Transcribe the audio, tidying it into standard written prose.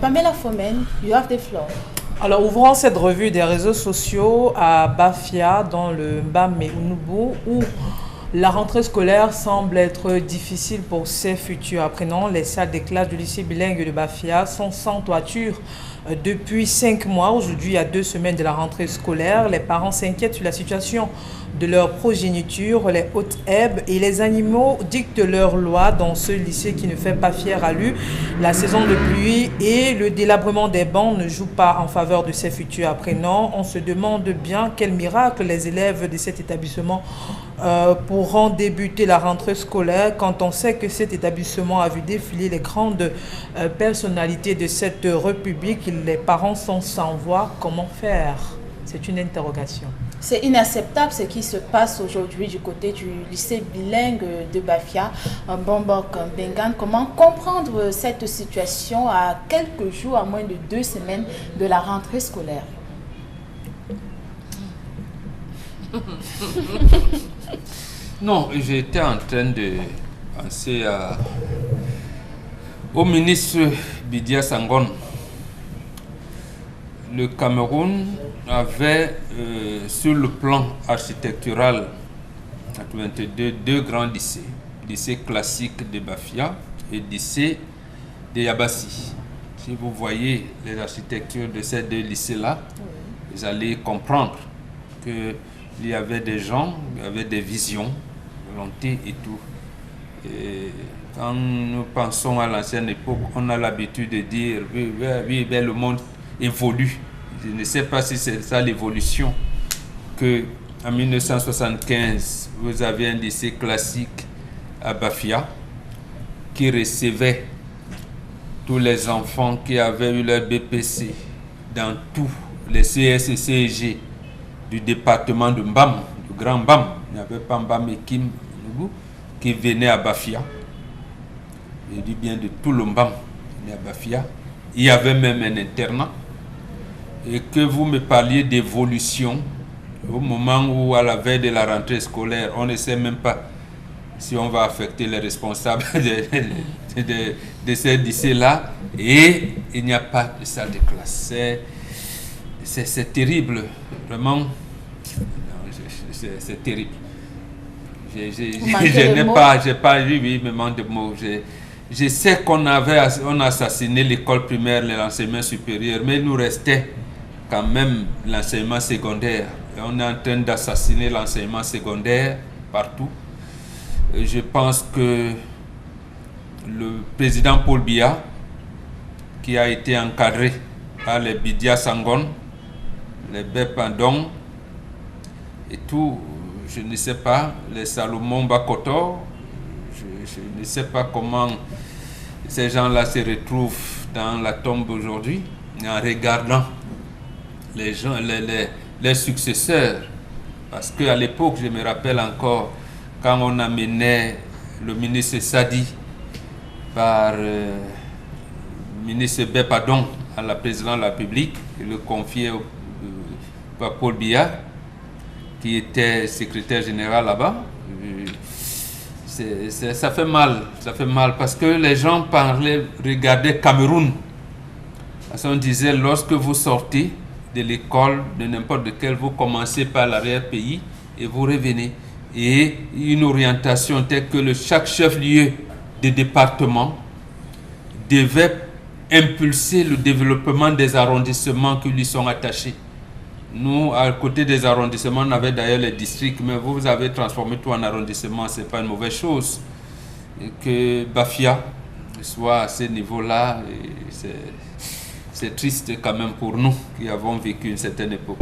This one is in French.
Pamela Fomen, you have the floor. Alors, ouvrons cette revue des réseaux sociaux à Bafia, dans le Mbamé Unubu, où la rentrée scolaire semble être difficile pour ses futurs apprenants. Les salles des classes du lycée bilingue de Bafia sont sans toiture depuis 5 mois. Aujourd'hui, il y a 2 semaines de la rentrée scolaire. Les parents s'inquiètent sur la situation de leur progéniture. Les hautes herbes et les animaux dictent leur loi dans ce lycée qui ne fait pas fier à lui. La saison de pluie et le délabrement des bancs ne jouent pas en faveur de ses futurs apprenants. On se demande bien quel miracle les élèves de cet établissement pourront débuter la rentrée scolaire quand on sait que cet établissement a vu défiler les grandes personnalités de cette République. Les parents sont sans voix. Comment faire? C'est une interrogation. C'est inacceptable ce qui se passe aujourd'hui du côté du lycée bilingue de Bafia, Bombok Bengan. Comment comprendre cette situation à quelques jours, à moins de 2 semaines de la rentrée scolaire? Non, j'étais en train de penser au ministre Bidia Sangon. Le Cameroun avait, sur le plan architectural, en 1982, 2 grands lycées. Lycée classique de Bafia et lycée de Yabassi. Si vous voyez les architectures de ces 2 lycées-là, vous allez comprendre qu'il y avait des gens, il y avait des visions, volonté et tout. Et quand nous pensons à l'ancienne époque, on a l'habitude de dire oui, le monde évolue. Je ne sais pas si c'est ça l'évolution. Que en 1975, vous avez un lycée classique à Bafia qui recevait tous les enfants qui avaient eu leur BPC dans tous les CS et CEG du département de Mbam, du Grand Mbam. Il n'y avait pas Mbam et Kim qui venaient à Bafia. Je dis bien de tout le Mbam à Bafia. Il y avait même un internat. Et que vous me parliez d'évolution au moment où, à la veille de la rentrée scolaire, on ne sait même pas si on va affecter les responsables de ces lycées-là, et il n'y a pas de salle de classe. C'est terrible, vraiment. C'est terrible. Je n'ai pas, oui, me manque de mots. Je sais qu'on a assassiné l'école primaire, l'enseignement supérieur, mais il nous restait quand même l'enseignement secondaire. Et on est en train d'assassiner l'enseignement secondaire partout. Et je pense que le président Paul Biya, qui a été encadré par les Bidia Sangon, les Bepandong et tout, je ne sais pas, les Salomon Bakoto, je ne sais pas comment ces gens-là se retrouvent dans la tombe aujourd'hui, en regardant les gens, les successeurs. Parce qu'à l'époque, je me rappelle encore, quand on amenait le ministre Sadi par le ministre Bepadon à la présidence de la République, et le confiait à Paul Biya, qui était secrétaire général là-bas. Ça fait mal parce que les gens regardaient Cameroun. Parce qu'on disait, lorsque vous sortez de l'école, de n'importe quelle, vous commencez par l'arrière-pays et vous revenez. Et une orientation telle que chaque chef-lieu de département devait impulser le développement des arrondissements qui lui sont attachés. Nous, à côté des arrondissements, on avait d'ailleurs les districts, mais vous avez transformé tout en arrondissement, ce n'est pas une mauvaise chose. Et que Bafia soit à ce niveau-là, c'est triste quand même pour nous qui avons vécu une certaine époque.